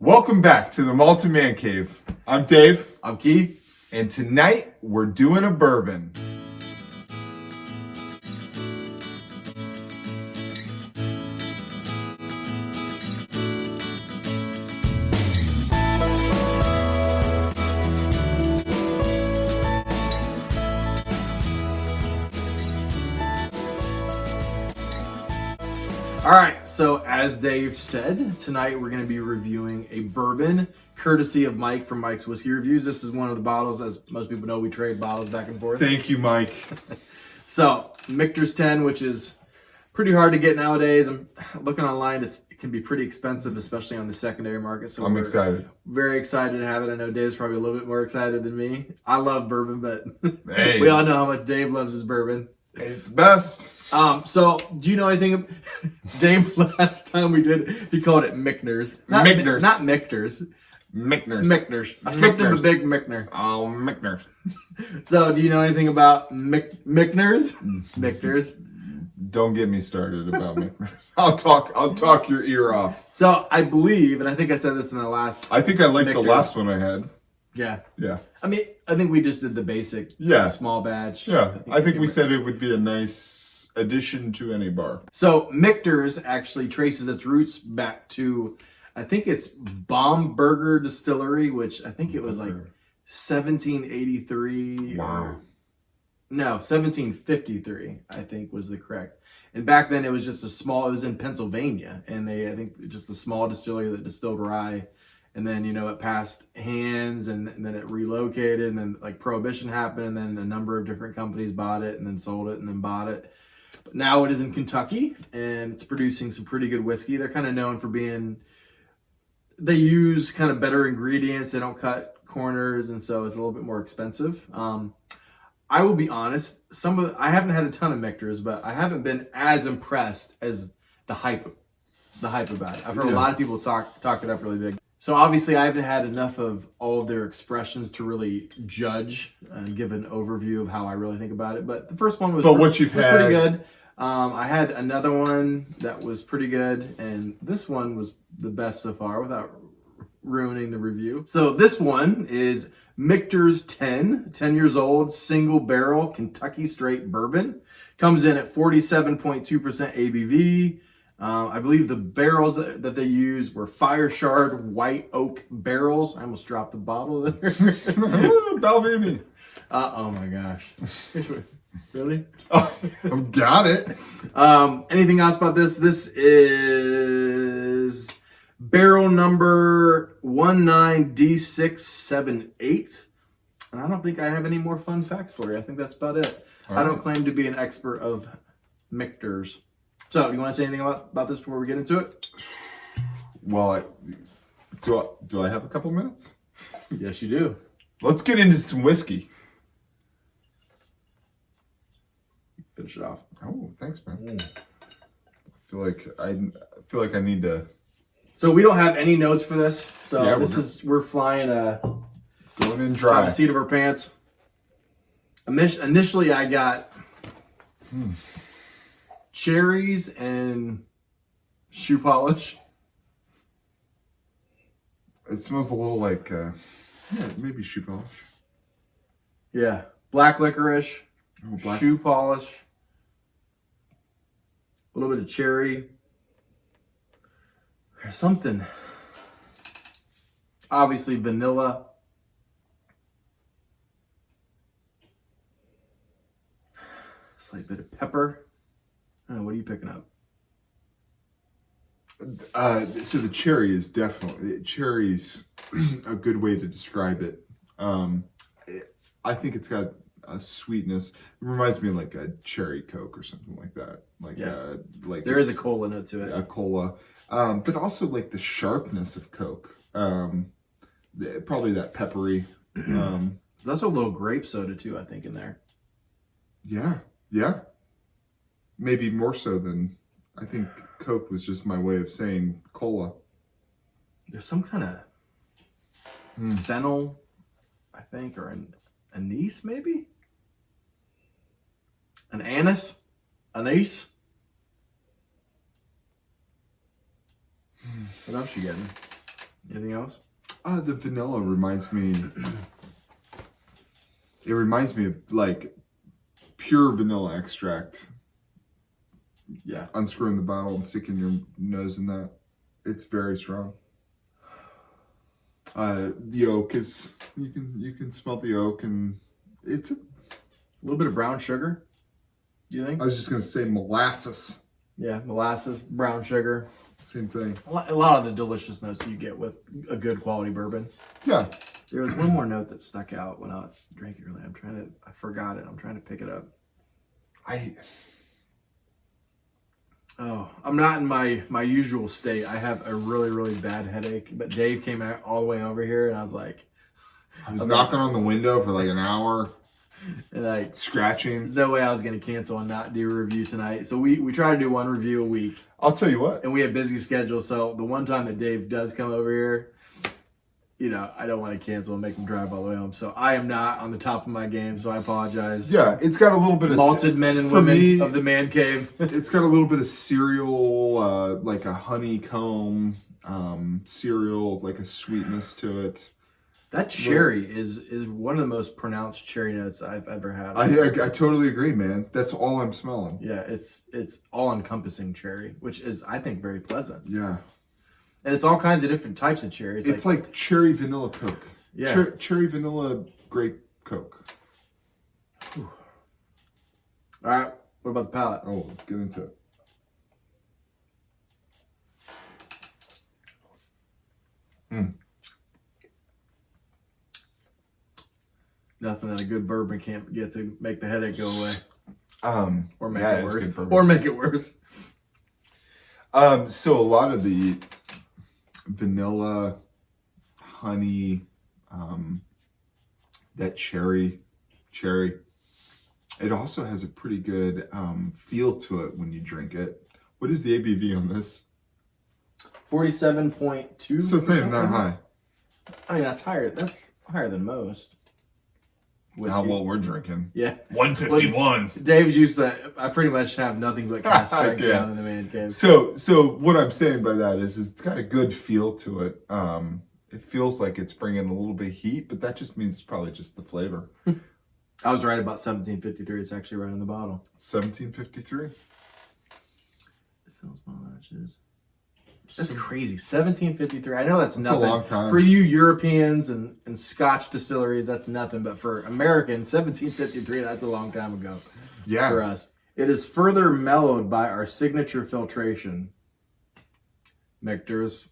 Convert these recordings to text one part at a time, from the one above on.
Welcome back to the Malted Man Cave. I'm Dave. I'm Keith. And tonight we're doing a bourbon. All right, so as Dave said, tonight we're going to be reviewing a bourbon courtesy of Mike from Mike's Whiskey Reviews. This is one of the bottles, as most people know, we trade bottles back and forth. Thank you, Mike. So, Michter's 10, which is pretty hard to get nowadays. I'm looking online, it can be pretty expensive, especially on the secondary market. So I'm excited. Very excited to have it. I know Dave's probably a little bit more excited than me. I love bourbon, but Hey. we all know how much Dave loves his bourbon. It's best. So do you know anything of Dave? Last time we did, he called it Michter's. Not Michters. Not Michter's. Michters. Michter's. I slipped him a Michters. big Michter. Oh, Michters. So do you know anything about Michters? Michters. Don't get me started about Michters. I'll talk your ear off. So I believe, and I think I said this in the last. I think I liked the Michters. last one I had. Yeah. Yeah. I mean, I think we just did the basic. Yeah. Small batch. Yeah. I think we said it would be a nice addition to any bar. So Michter's actually traces its roots back to, I think it's Baumburger Distillery, which I think it was like 1783. Wow. No, 1753, I think was the correct. And back then it was just it was in Pennsylvania. And I think just a small distillery that distilled rye. And then, it passed hands and then it relocated and then like Prohibition happened. And then a number of different companies bought it and then sold it and then bought it. But now it is in Kentucky and it's producing some pretty good whiskey. They're kind of known for they use kind of better ingredients. They don't cut corners. And so it's a little bit more expensive. I will be honest, I haven't had a ton of Michters, but I haven't been as impressed as the hype about it. I've heard a lot of people talk it up really big. So obviously I haven't had enough of all of their expressions to really judge and give an overview of how I really think about it. But the first one was pretty good. I had another one that was pretty good, and this one was the best so far without ruining the review. So this one is Michter's 10 years old, single barrel Kentucky straight bourbon. Comes in at 47.2% ABV. I believe the barrels that they used were fire shard white oak barrels. I almost dropped the bottle there. Balvenie. Oh my gosh. Really? Oh, I've got it. Anything else about this? This is barrel number 19D678. And I don't think I have any more fun facts for you. I think that's about it. I don't claim to be an expert of Michters. So, you want to say anything about this before we get into it? Well, do I have a couple minutes? Yes, you do. Let's get into some whiskey. Finish it off. Oh, thanks, man. I feel like I need to. So we don't have any notes for this. So Yeah, we're flying going in by dry. the seat of our pants. Initially, I got cherries and shoe polish. It smells a little like maybe shoe polish. Yeah, black licorice, shoe polish, a little bit of cherry. There's something. Obviously, vanilla. Slight bit of pepper. I don't know, what are you picking up? So the cherry's a good way to describe it. I think it's got a sweetness. It reminds me of like a cherry Coke or something like that. Like There is a cola note to it. A cola, but also like the sharpness of Coke. Probably that peppery. There's also a little grape soda too, I think, in there. Yeah. Maybe more so than I think Coke was just my way of saying cola. There's some kind of fennel, I think, or anise maybe? An anise? Anise? What else you getting? Anything else? The vanilla reminds me. It reminds me of like pure vanilla extract. Yeah. Unscrewing the bottle and sticking your nose in that. It's very strong. The oak is you can smell the oak, and it's a little bit of brown sugar. Do you think? I was just gonna say molasses. Yeah, molasses, brown sugar. Same thing. A lot of the delicious notes you get with a good quality bourbon. Yeah. There was one more note that stuck out when I drank it earlier. I forgot it. I'm trying to pick it up. I'm not in my usual state. I have a really, really bad headache. But Dave came out all the way over here, and I was like... I was knocking on the window for like an hour. And like... Scratching. There's no way I was going to cancel and not do a review tonight. So we try to do one review a week. I'll tell you what. And we have busy schedules. So the one time that Dave does come over here, you know, I don't want to cancel and make him drive all the way home. So I am not on the top of my game, so I apologize. Yeah, it's got a little bit of... Malted men and women of the man cave. It's got a little bit of cereal, like a honeycomb cereal, like a sweetness to it. That cherry is one of the most pronounced cherry notes I've ever had. I totally agree, man. That's all I'm smelling. Yeah, it's all-encompassing cherry, which is, I think, very pleasant. Yeah. And it's all kinds of different types of cherries. It's like cherry vanilla Coke. Yeah. Cherry vanilla grape Coke. Whew. All right. What about the palate? Oh, let's get into it. Nothing that a good bourbon can't get to make the headache go away. Or make yeah, it it's worse. good bourbon. Or make it worse. So a lot of the vanilla, honey, that cherry, it also has a pretty good feel to it when you drink it. What is the ABV on this? 47.2. So it's not even that high. I mean, that's higher. That's higher than most. Whiskey. Not what we're drinking. Yeah. 151. Dave's used to, I pretty much have nothing but cast strength down in the man cave. So what I'm saying by that is it's got a good feel to it. It feels like it's bringing a little bit of heat, but that just means it's probably just the flavor. I was right about 1753. It's actually right on the bottle. 1753. That's crazy. 1753. I know that's nothing. A long time. For you Europeans and Scotch distilleries, that's nothing. But for Americans, 1753, that's a long time ago. Yeah. For us. It is further mellowed by our signature filtration. Michter's.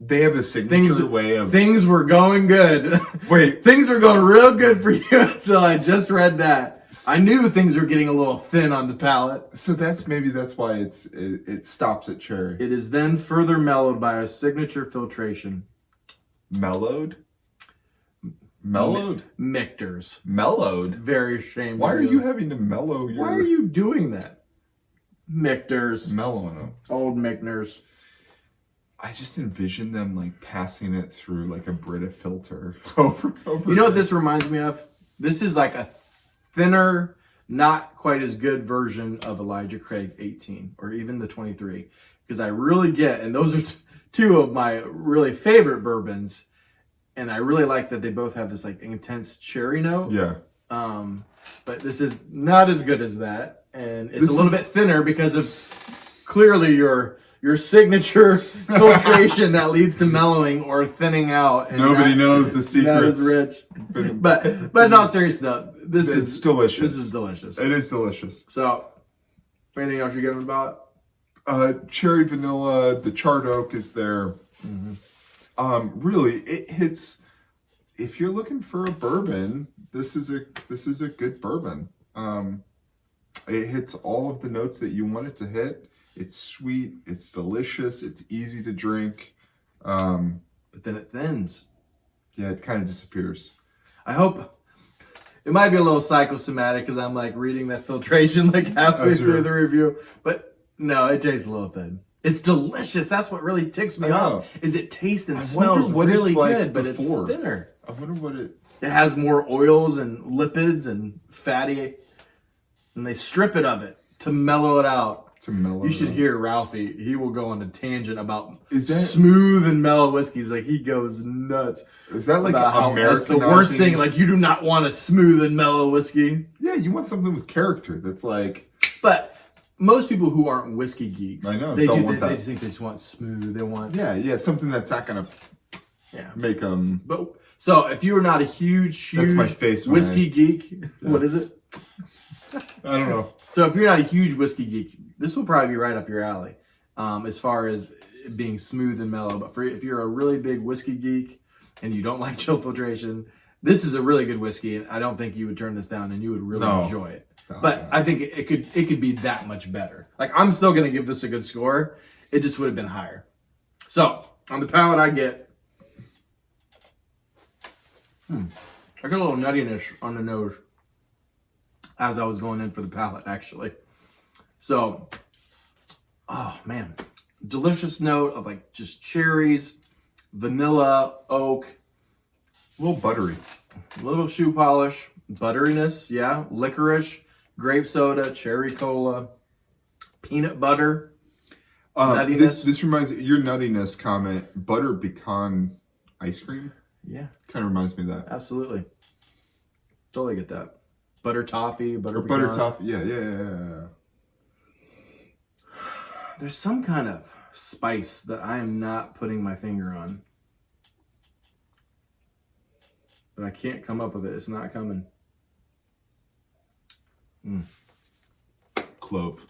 They have a signature way of... Things were going good. Wait. Things were going real good for you until I just read that. I knew things were getting a little thin on the palate. So that's why it stops at cherry. It is then further mellowed by our signature filtration. Mellowed? Michter's. Mellowed? Very ashamed. Why are you having to mellow your... Why are you doing that? Michter's. Mellowing them. Old Michter's. I just envision them like passing it through like a Brita filter over. You know what this reminds me of? This is like a thinner, not quite as good version of Elijah Craig 18 or even the 23. Because I really get, and those are two of my really favorite bourbons. And I really like that they both have this like intense cherry note. Yeah. But this is not as good as that. And it's a little bit thinner because of clearly your signature filtration that leads to mellowing or thinning out. And nobody knows the secrets. Not as rich. But not serious though. It's delicious. This is delicious. It is delicious. So, anything else you're giving about? Cherry vanilla, the charred oak is there. Mm-hmm. Really, it hits. If you're looking for a bourbon, this is a good bourbon. It hits all of the notes that you want it to hit. It's sweet. It's delicious. It's easy to drink. But then it thins. Yeah, it kind of disappears. I hope. It might be a little psychosomatic because I'm like reading that filtration like halfway through the review. But no, it tastes a little thin. It's delicious. That's what really ticks me off. Is it tastes and smells really good, but it's thinner. I wonder what it... It has more oils and lipids and fatty. And they strip it of it to mellow it out. To mellow. You should hear Ralphie. He will go on a tangent about Is that smooth and mellow whiskeys. Like he goes nuts. Is that like about how that's the Americanizing? worst thing. Like you do not want a smooth and mellow whiskey. Yeah, you want something with character. That's like. But most people who aren't whiskey geeks, I know, they don't do. want They that. think they just want smooth. They want Yeah, something that's not gonna make them. But so if you are not a huge That's my face when whiskey geek, what is it? I don't know. So if you're not a huge whiskey geek, this will probably be right up your alley, as far as it being smooth and mellow. But if you're a really big whiskey geek and you don't like chill filtration, this is a really good whiskey, and I don't think you would turn this down, and you would really enjoy it. But I think it could be that much better. Like I'm still gonna give this a good score. It just would have been higher. So on the palate, I get I got a little nuttiness on the nose as I was going in for the palate, actually. So, oh man, delicious note of like just cherries, vanilla, oak, A little buttery. little shoe polish, butteriness, yeah, licorice, grape soda, cherry cola, peanut butter, nuttiness. This reminds your nuttiness comment. Butter pecan ice cream. Yeah, Kind of reminds me of that. absolutely. Totally get that. Butter toffee, butter pecan. Butter toffee. Yeah. There's some kind of spice that I am not putting my finger on. But I can't come up with it. It's not coming. Clove.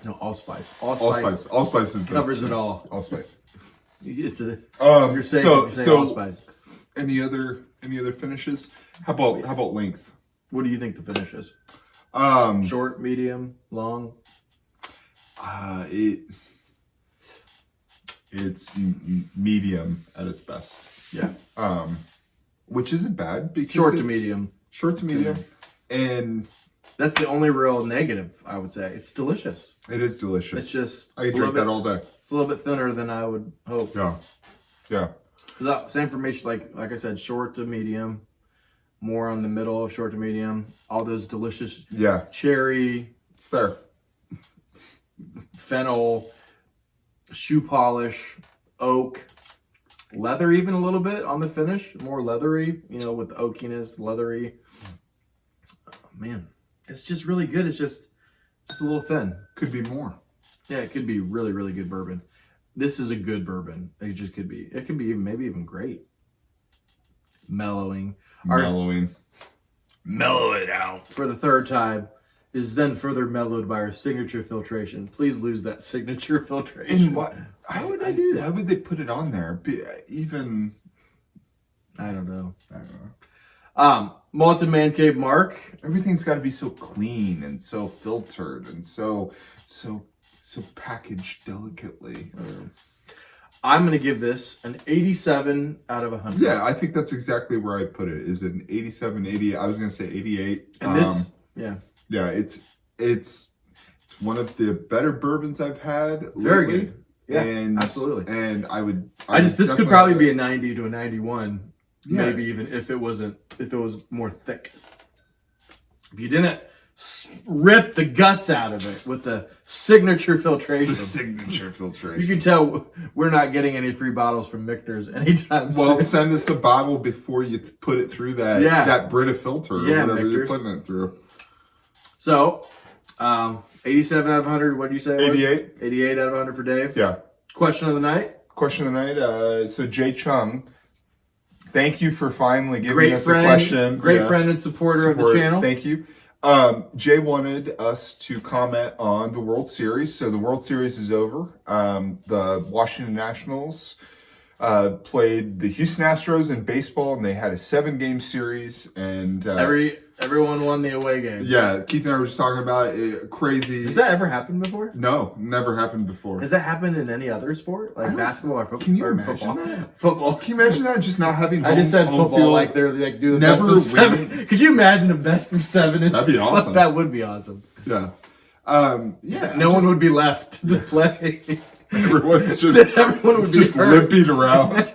No, allspice. Allspice. Allspice is Covers it all. Allspice. It's a. So You're saying allspice. any other finishes? How about length? What do you think the finish is? Short, medium, long? It's medium at its best. Yeah. Which isn't bad because Short to medium. Short to medium, and That's the only real negative, I would say. It's delicious. it is delicious. It's just I drink that all day. It's a little bit thinner than I would hope. Yeah. Same for me, like I said, short to medium, more on the middle of short to medium. All those delicious cherry, It's there. fennel, shoe polish, oak, leather even a little bit on the finish, more leathery, with the oakiness, leathery. Oh, man, it's just really good. It's just a little thin. Could be more. Yeah, it could be really, really good bourbon. This is a good bourbon. It just could be. It could be maybe even great. Mellowing. Mellow it out. For the third time is then further mellowed by our signature filtration. Please lose that signature filtration. And what? Why would they do that? Why would they put it on there? Even I don't know. Malted Man Cave Mark. everything's got to be so clean and so filtered and so packaged delicately. I'm going to give this an 87 out of 100. Yeah, I think that's exactly where I put it. Is it an 87, 88? I was going to say 88. And this, yeah, it's one of the better bourbons I've had lately. very good. Yeah, and, absolutely. And this could probably be a 90 to a 91. Yeah. Maybe even if it was more thick. If you didn't rip the guts out of it with the signature filtration. The signature filtration. You can tell we're not getting any free bottles from Michter's anytime Well, soon. send us a bottle before you put it through that Brita filter or whatever you're putting it through. So, 87 out of 100. What did you say? 88. 88 out of 100 for Dave. Yeah. Question of the night. Question of the night. So Jay Chung, thank you for finally giving us a question. Great friend and supporter of the channel. Thank you. Jay wanted us to comment on the World Series. So the World Series is over. The Washington Nationals played the Houston Astros in baseball, and they had a 7-game series. And everyone won the away game. Yeah, Keith and I were just talking about it. Crazy. Has that ever happened before? No, never happened before. Has that happened in any other sport, like basketball or football? Can you imagine that? Football. Can you imagine that? Just not having. I just said football, field, like they're like doing never best of 7. winning. Could you imagine a best of 7? That'd be awesome. That would be awesome. Yeah. No one would be left to play. Everyone's just everyone would just be hurt. limping around.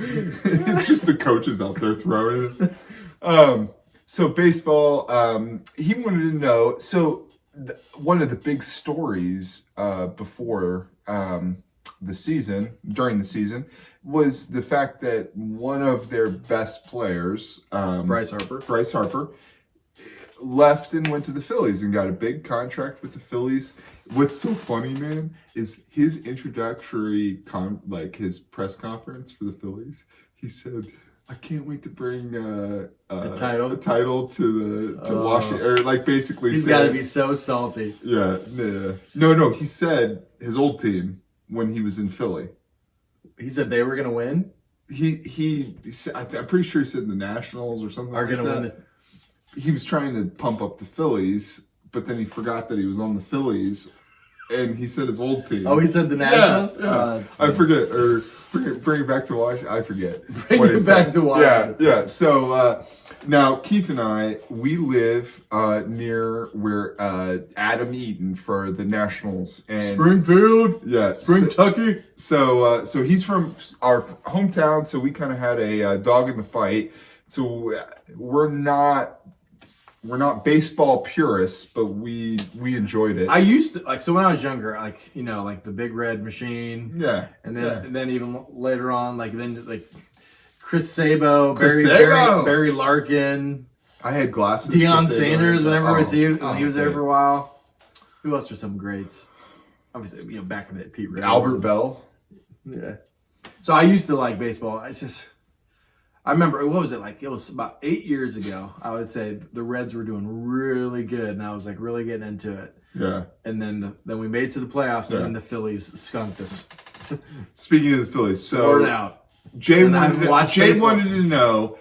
It's just the coaches out there throwing it. So baseball, he wanted to know, so one of the big stories before during the season, was the fact that one of their best players, Bryce Harper, left and went to the Phillies and got a big contract with the Phillies. What's so funny, man, is his introductory his press conference for the Phillies. He said, "I can't wait to bring a title to Washington," or like basically. He's got to be so salty. Yeah. No. He said his old team when he was in Philly. He said they were gonna win. He said, I'm pretty sure he said the Nationals or something are gonna win. He was trying to pump up the Phillies, but then he forgot that he was on the Phillies, and he said his old team. Oh, he said the Nationals? Yeah. I forget, or bring it back to Washington. I forget. Bring it back to Washington. Yeah. So now Keith and I, we live near where Adam Eaton for the Nationals and Springfield. Yeah, Spring-tucky. So he's from our hometown, so we kind of had a dog in the fight. So we're not baseball purists, but we enjoyed it. I used to when I was younger, the Big Red Machine. Yeah. And then even later on, Chris Sabo, Barry Larkin. I had glasses. Deion Sanders, whenever he was there for a while. Who else were some greats? Obviously, back in the Pete Rose. Albert Bell. Yeah. So I used to like baseball. I remember, what was it like? It was about 8 years ago. I would say the Reds were doing really good, and I was really getting into it. Yeah. And then we made it to the playoffs, and then the Phillies skunked us. Speaking of the Phillies, so out. Jay wanted to know: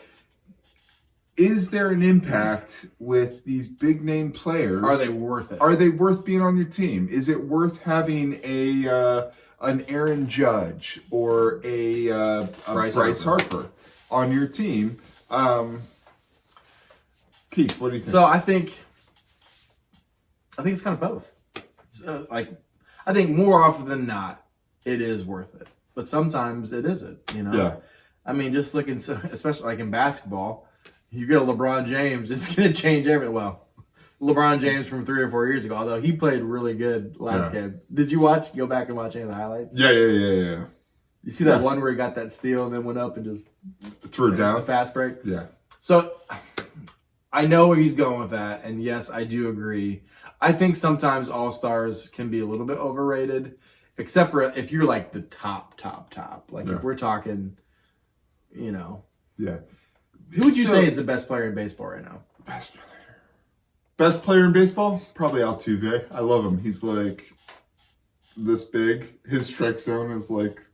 is there an impact with these big name players? Are they worth it? Are they worth being on your team? Is it worth having an Aaron Judge or a Bryce Harper on your team? Keith, what do you think? So I think it's kind of both. I think more often than not, it is worth it, but sometimes it isn't. Yeah. I mean, just looking, especially in basketball, you get a LeBron James, it's going to change everything. Well, LeBron James from 3 or 4 years ago, although he played really good last game. Did you go back and watch any of the highlights? Yeah. You see that one where he got that steal and then went up and just threw it down? The fast break? Yeah. So I know where he's going with that, and yes, I do agree. I think sometimes all-stars can be a little bit overrated, except for if you're the top. If we're talking, Yeah. Who would you say is the best player in baseball right now? Best player in baseball? Probably Altuve. I love him. He's this big. His strike zone is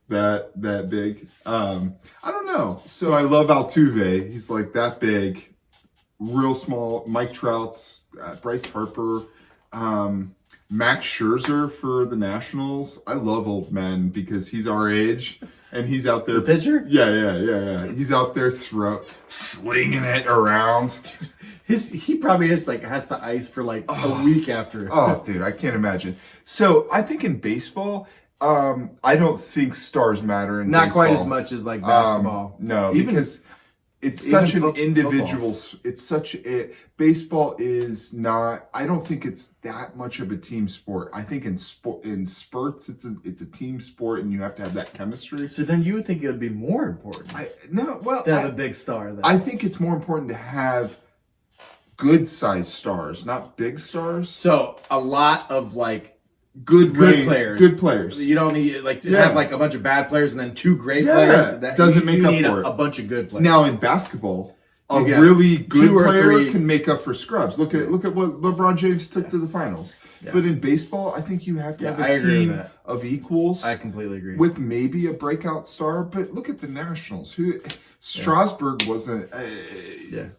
that big. I don't know. So I love Altuve. He's that big, real small. Mike Trout's, Bryce Harper, Max Scherzer for the Nationals. I love old men because he's our age and he's out there. The pitcher? Yeah. He's out there slinging it around. He probably has the ice for a week after. Oh, dude, I can't imagine. So I think in baseball, I don't think stars matter in baseball. Not quite as much as basketball. No, because it's such an individual. It's such a baseball is not. I don't think it's that much of a team sport. I think in spurts, it's a team sport, and you have to have that chemistry. So then you would think it would be more important. To have a big star. Then. I think it's more important to have good-sized stars, not big stars. So a lot of good players. Good players. You don't need to have a bunch of bad players and then 2 great players. That doesn't make up for it. A bunch of good players. Now in basketball, a really good player can make up for scrubs. Look at what LeBron James took to the finals. Yeah. But in baseball, I think you have to have a team of equals. I completely agree. With maybe a breakout star. But look at the Nationals. Strasburg wasn't. I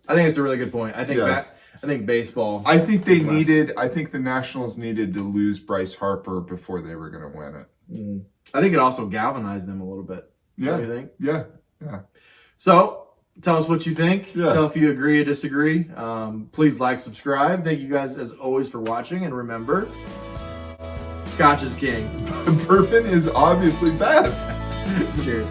think it's a really good point. I think baseball. I think the Nationals needed to lose Bryce Harper before they were going to win it. I think it also galvanized them a little bit. Yeah. Don't you think? Yeah. So tell us what you think. Yeah. Tell if you agree or disagree. Please subscribe. Thank you guys as always for watching. And remember, Scotch is king. Bourbon is obviously best. Cheers.